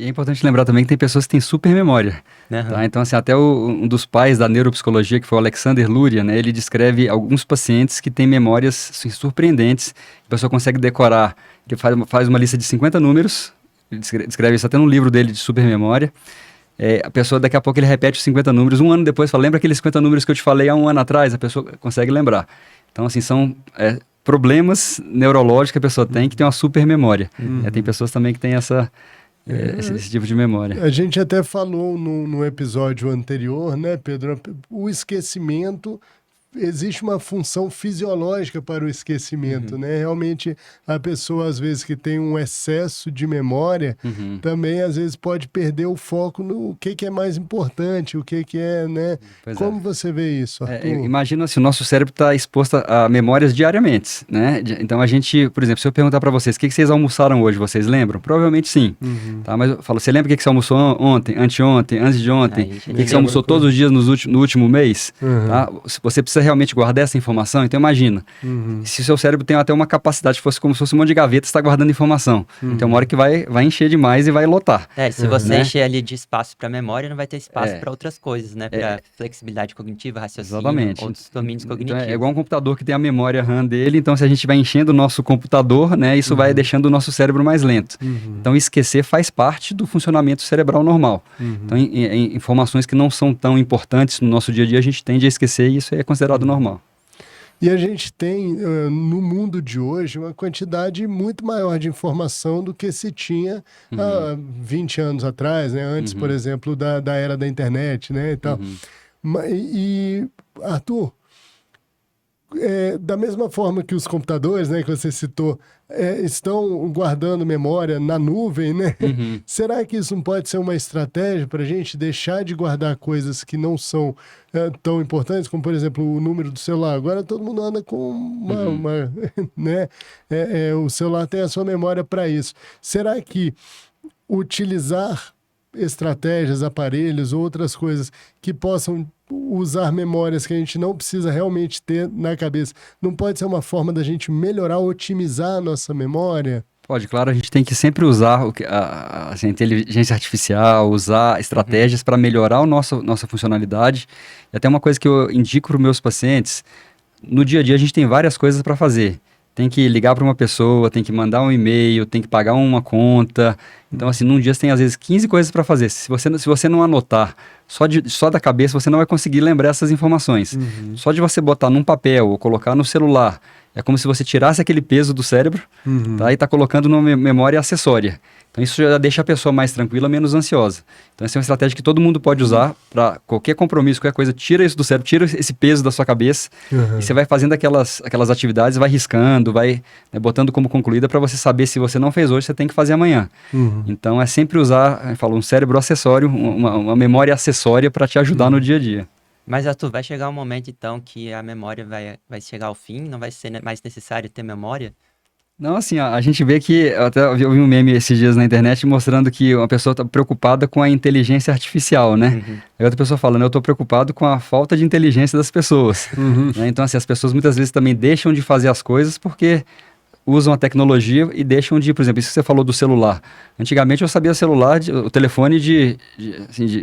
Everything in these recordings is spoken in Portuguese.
E é importante lembrar também que tem pessoas que têm super memória, tá? Então, assim, até um dos pais da neuropsicologia, que foi o Alexander Luria, né? Ele descreve alguns pacientes que têm memórias assim, surpreendentes. A pessoa consegue decorar, ele faz uma lista de 50 números, ele descreve isso até no livro dele de supermemória. A pessoa, daqui a pouco, ele repete os 50 números, um ano depois, fala, lembra aqueles 50 números que eu te falei há um ano atrás? A pessoa consegue lembrar. Então, assim, são problemas neurológicos que a pessoa tem, que tem uma super memória. Tem pessoas também que têm esse tipo de memória. A gente até falou no episódio anterior, né, Pedro? O esquecimento, existe uma função fisiológica para o esquecimento, né? Realmente, a pessoa, às vezes, que tem um excesso de memória, também, às vezes, pode perder o foco no que é mais importante, o que é, né? Como você vê isso, Arthur? Imagina se o nosso cérebro está exposto a memórias diariamente, né? Então, a gente, por exemplo, se eu perguntar para vocês, o que vocês almoçaram hoje, vocês lembram? Provavelmente sim, tá? Mas eu falo, você lembra o que você almoçou ontem, anteontem, antes de ontem? O que você almoçou todos os dias no último mês? Tá? Você precisa realmente guardar essa informação, então imagina, se o seu cérebro tem até uma capacidade, fosse como se fosse um monte de gaveta, está guardando informação. Então uma hora que vai encher demais e vai lotar. Se você encher ali de espaço para memória, não vai ter espaço para outras coisas, né? Para flexibilidade cognitiva, raciocínio, outros domínios cognitivos. Então é igual um computador que tem a memória RAM dele, então se a gente vai enchendo o nosso computador, né, isso vai deixando o nosso cérebro mais lento. Então esquecer faz parte do funcionamento cerebral normal. Então informações que não são tão importantes no nosso dia a dia, a gente tende a esquecer e isso é considerado normal. E a gente tem, no mundo de hoje, uma quantidade muito maior de informação do que se tinha há 20 anos atrás, né? Antes, por exemplo, da era da internet, né? E tal. E, Arthur, da mesma forma que os computadores, né, que você citou, estão guardando memória na nuvem, né? Será que isso não pode ser uma estratégia para a gente deixar de guardar coisas que não são tão importantes, como, por exemplo, o número do celular? Agora todo mundo anda com uma né? O celular tem a sua memória para isso. Será que utilizar estratégias, aparelhos, outras coisas que possam usar memórias que a gente não precisa realmente ter na cabeça, não pode ser uma forma da gente melhorar, otimizar a nossa memória? Pode, claro, a gente tem que sempre usar a inteligência artificial, usar estratégias para melhorar a nossa funcionalidade. E até uma coisa que eu indico para os meus pacientes, no dia a dia a gente tem várias coisas para fazer. Tem que ligar para uma pessoa, tem que mandar um e-mail, tem que pagar uma conta. Então, assim, num dia você tem às vezes 15 coisas para fazer. Se você não anotar só da cabeça, você não vai conseguir lembrar essas informações. Só de você botar num papel ou colocar no celular, é como se você tirasse aquele peso do cérebro, tá? E está colocando numa memória acessória. Então isso já deixa a pessoa mais tranquila, menos ansiosa. Então essa é uma estratégia que todo mundo pode usar para qualquer compromisso, qualquer coisa. Tira isso do cérebro, tira esse peso da sua cabeça e você vai fazendo aquelas atividades, vai riscando, vai, né, botando como concluída para você saber se você não fez hoje, você tem que fazer amanhã. Então é sempre usar, eu falo, um cérebro acessório, uma memória acessória para te ajudar no dia a dia. Mas, Arthur, vai chegar um momento, então, que a memória vai chegar ao fim? Não vai ser mais necessário ter memória? Não, assim, a gente vê que, eu até ouvi um meme esses dias na internet mostrando que uma pessoa está preocupada com a inteligência artificial, né? Aí outra pessoa falando, eu estou preocupado com a falta de inteligência das pessoas. Né? Então, assim, as pessoas muitas vezes também deixam de fazer as coisas porque usam a tecnologia e deixam de, por exemplo, isso que você falou do celular. Antigamente eu sabia o telefone de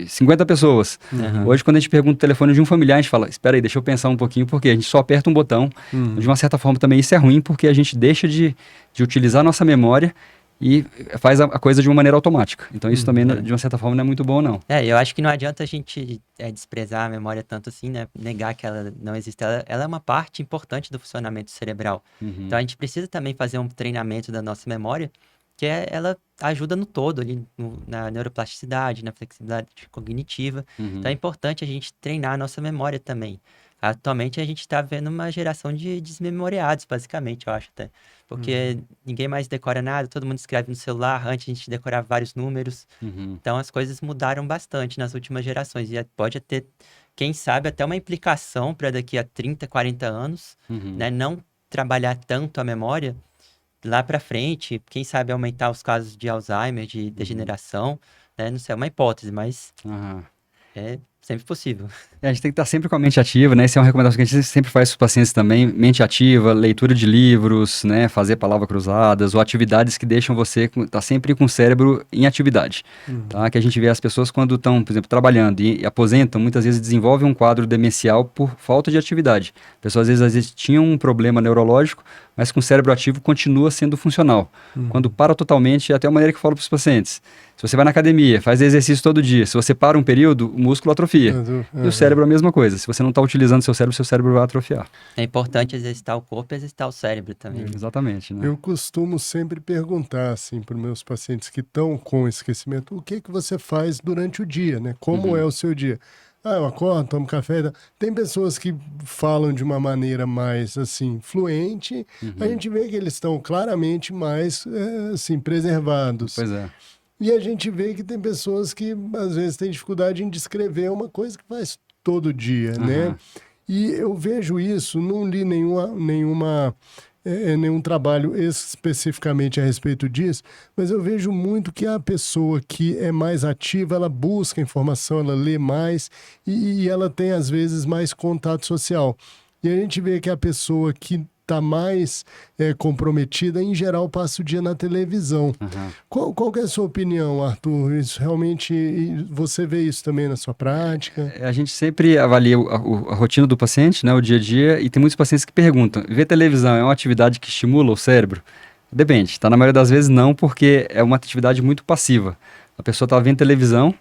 50 pessoas. Hoje, quando a gente pergunta o telefone de um familiar, a gente fala, espera aí, deixa eu pensar um pouquinho, porque a gente só aperta um botão. De uma certa forma também isso é ruim, porque a gente deixa de utilizar a nossa memória e faz a coisa de uma maneira automática. Então isso também, de uma certa forma, não é muito bom, não. Eu acho que não adianta a gente desprezar a memória tanto assim, né? Negar que ela não existe. Ela é uma parte importante do funcionamento cerebral. Então a gente precisa também fazer um treinamento da nossa memória, que ela ajuda no todo, ali na neuroplasticidade, na flexibilidade cognitiva. Então é importante a gente treinar a nossa memória também. Atualmente a gente está vendo uma geração de desmemoriados, basicamente, eu acho até. Porque ninguém mais decora nada, todo mundo escreve no celular, antes a gente decorava vários números. Então as coisas mudaram bastante nas últimas gerações. E pode ter, quem sabe, até uma implicação para daqui a 30, 40 anos, né? Não trabalhar tanto a memória lá para frente, quem sabe aumentar os casos de Alzheimer, de degeneração, né? Não sei, é uma hipótese, mas sempre possível. A gente tem que estar sempre com a mente ativa, né? Essa é uma recomendação que a gente sempre faz para os pacientes também. Mente ativa, leitura de livros, né? Fazer palavras cruzadas ou atividades que deixam você estar sempre com o cérebro em atividade, tá? Que a gente vê as pessoas quando estão, por exemplo, trabalhando e aposentam, muitas vezes desenvolvem um quadro demencial por falta de atividade. A pessoa às vezes tinha um problema neurológico, mas com o cérebro ativo continua sendo funcional. Quando para totalmente, é até a maneira que eu falo para os pacientes. Se você vai na academia, faz exercício todo dia, se você para um período, o músculo atrofia. E o cérebro é a mesma coisa. Se você não está utilizando seu cérebro vai atrofiar. É importante exercitar o corpo e exercitar o cérebro também. Exatamente, né? Eu costumo sempre perguntar, assim, para os meus pacientes que estão com esquecimento, o que você faz durante o dia, né? Como é o seu dia? Eu acordo, tomo café. Tem pessoas que falam de uma maneira mais, assim, fluente. A gente vê que eles estão claramente mais, assim, preservados. Pois é. E a gente vê que tem pessoas que, às vezes, têm dificuldade em descrever uma coisa que faz todo dia, né? E eu vejo isso, não li nenhum trabalho especificamente a respeito disso, mas eu vejo muito que a pessoa que é mais ativa, ela busca informação, ela lê mais e ela tem, às vezes, mais contato social. E a gente vê que a pessoa que está mais comprometida, em geral, passa o dia na televisão. Qual que é a sua opinião, Arthur? Isso realmente, você vê isso também na sua prática? A gente sempre avalia a rotina do paciente, né, o dia a dia, e tem muitos pacientes que perguntam, ver televisão é uma atividade que estimula o cérebro? Depende, tá? Na maioria das vezes não, porque é uma atividade muito passiva. A pessoa está vendo televisão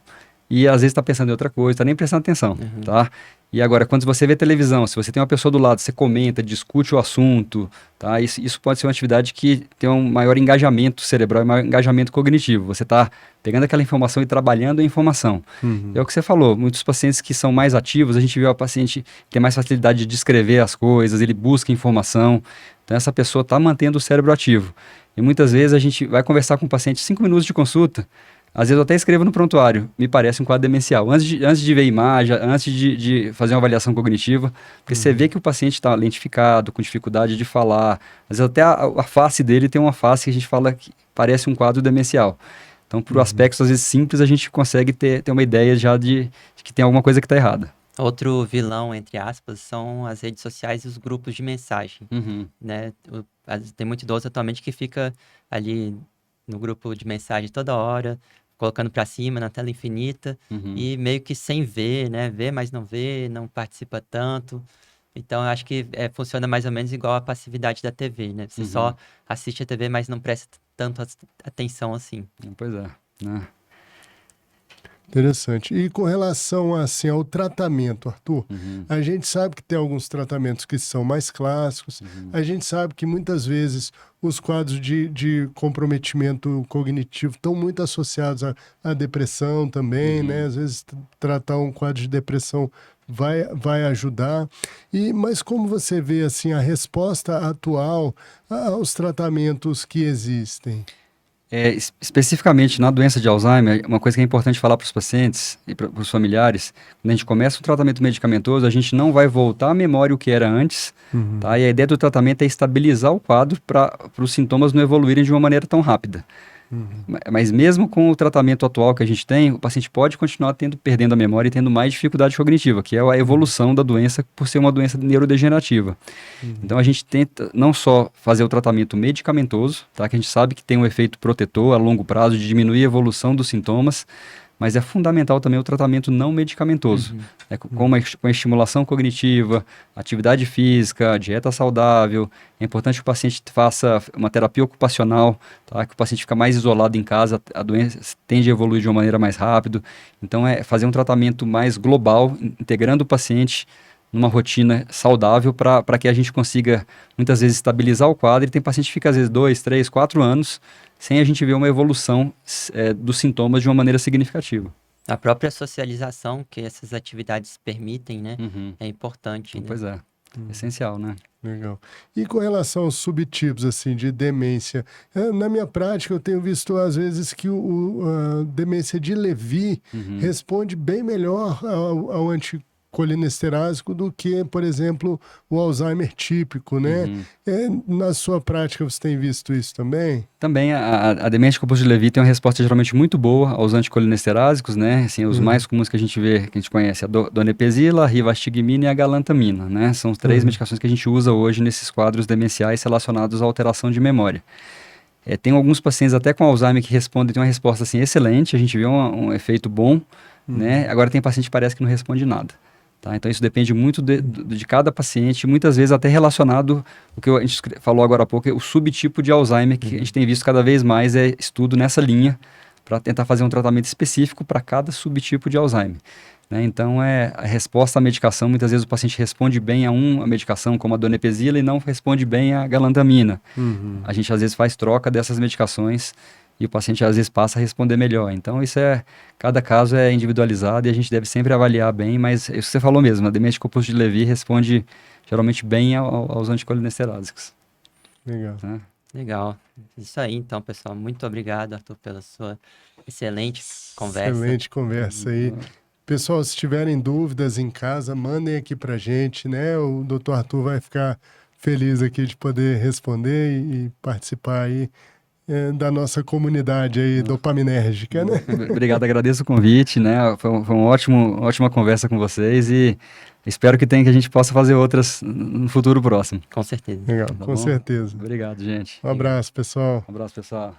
e às vezes está pensando em outra coisa, está nem prestando atenção, tá? E agora, quando você vê televisão, se você tem uma pessoa do lado, você comenta, discute o assunto, tá? Isso pode ser uma atividade que tem um maior engajamento cerebral, um maior engajamento cognitivo. Você está pegando aquela informação e trabalhando a informação. É o que você falou, muitos pacientes que são mais ativos, a gente vê o paciente que tem mais facilidade de descrever as coisas, ele busca informação, então essa pessoa está mantendo o cérebro ativo. E muitas vezes a gente vai conversar com o paciente 5 minutos de consulta, às vezes eu até escrevo no prontuário, me parece um quadro demencial. Antes de ver imagem, antes de fazer uma avaliação cognitiva, porque você vê que o paciente está lentificado, com dificuldade de falar. Às vezes até a face dele tem uma face que a gente fala que parece um quadro demencial. Então, por aspectos às vezes simples, a gente consegue ter uma ideia já de que tem alguma coisa que está errada. Outro vilão, entre aspas, são as redes sociais e os grupos de mensagem, né? Tem muito idoso atualmente que fica ali no grupo de mensagem toda hora, colocando para cima, na tela infinita, e meio que sem ver, né? Vê, mas não vê, não participa tanto. Então, eu acho que funciona mais ou menos igual a passividade da TV, né? Você só assiste a TV, mas não presta tanto atenção assim. Pois é, né? Interessante. E com relação assim, ao tratamento, Arthur, a gente sabe que tem alguns tratamentos que são mais clássicos, a gente sabe que muitas vezes os quadros de comprometimento cognitivo estão muito associados à depressão também, né? Às vezes tratar um quadro de depressão vai ajudar. Mas como você vê assim, a resposta atual aos tratamentos que existem? Especificamente na doença de Alzheimer, uma coisa que é importante falar para os pacientes e para os familiares, quando a gente começa um tratamento medicamentoso, a gente não vai voltar à memória o que era antes, tá? E a ideia do tratamento é estabilizar o quadro para os sintomas não evoluírem de uma maneira tão rápida. Mas mesmo com o tratamento atual que a gente tem, o paciente pode continuar perdendo a memória e tendo mais dificuldade cognitiva, que é a evolução da doença por ser uma doença neurodegenerativa. Então a gente tenta não só fazer o tratamento medicamentoso, tá? Que a gente sabe que tem um efeito protetor a longo prazo de diminuir a evolução dos sintomas, mas é fundamental também o tratamento não medicamentoso, com a estimulação cognitiva, atividade física, dieta saudável. É importante que o paciente faça uma terapia ocupacional, tá? Que o paciente fica mais isolado em casa, a doença tende a evoluir de uma maneira mais rápida. Então é fazer um tratamento mais global, integrando o paciente numa rotina saudável para que a gente consiga, muitas vezes, estabilizar o quadro. E tem paciente que fica, às vezes, 2, 3, 4 anos sem a gente ver uma evolução dos sintomas de uma maneira significativa. A própria socialização que essas atividades permitem, né? É importante, né? Pois é, essencial, né? Legal. E com relação aos subtipos, assim, de demência, na minha prática eu tenho visto, às vezes, que a demência de Lewy responde bem melhor ao colinesterásico do que, por exemplo, o Alzheimer típico, né? Na sua prática, você tem visto isso também? Também a demência de composto de Levy tem uma resposta geralmente muito boa aos anticolinesterásicos, né? Assim, os mais comuns que a gente vê, que a gente conhece, a donepezila, a rivastigmina e a galantamina, né? São as 3 medicações que a gente usa hoje nesses quadros demenciais relacionados à alteração de memória. Tem alguns pacientes até com Alzheimer que respondem, tem uma resposta assim excelente, a gente vê um efeito bom, né? Agora tem paciente que parece que não responde nada. Tá? Então isso depende muito de cada paciente, muitas vezes até relacionado, o que a gente falou agora há pouco, o subtipo de Alzheimer, que a gente tem visto cada vez mais estudo nessa linha, para tentar fazer um tratamento específico para cada subtipo de Alzheimer. Né? Então a resposta à medicação, muitas vezes o paciente responde bem a uma medicação como a donepezila e não responde bem à galantamina. A gente às vezes faz troca dessas medicações e o paciente às vezes passa a responder melhor. Então cada caso é individualizado e a gente deve sempre avaliar bem, mas isso que você falou mesmo, a demência de composto de Levy responde geralmente bem aos anticolinesterásicos. Legal. Tá? Legal. Isso aí, então, pessoal. Muito obrigado, Arthur, pela sua excelente conversa. Excelente conversa aí. Pessoal, se tiverem dúvidas em casa, mandem aqui pra gente, né? O Dr. Arthur vai ficar feliz aqui de poder responder e participar aí da nossa comunidade aí dopaminérgica, né? Obrigado, agradeço o convite, né? Foi uma ótima conversa com vocês e espero que a gente possa fazer outras no futuro próximo. Com certeza. Legal, Tá com bom? certeza. Obrigado, gente. Um abraço, pessoal. Um abraço, pessoal.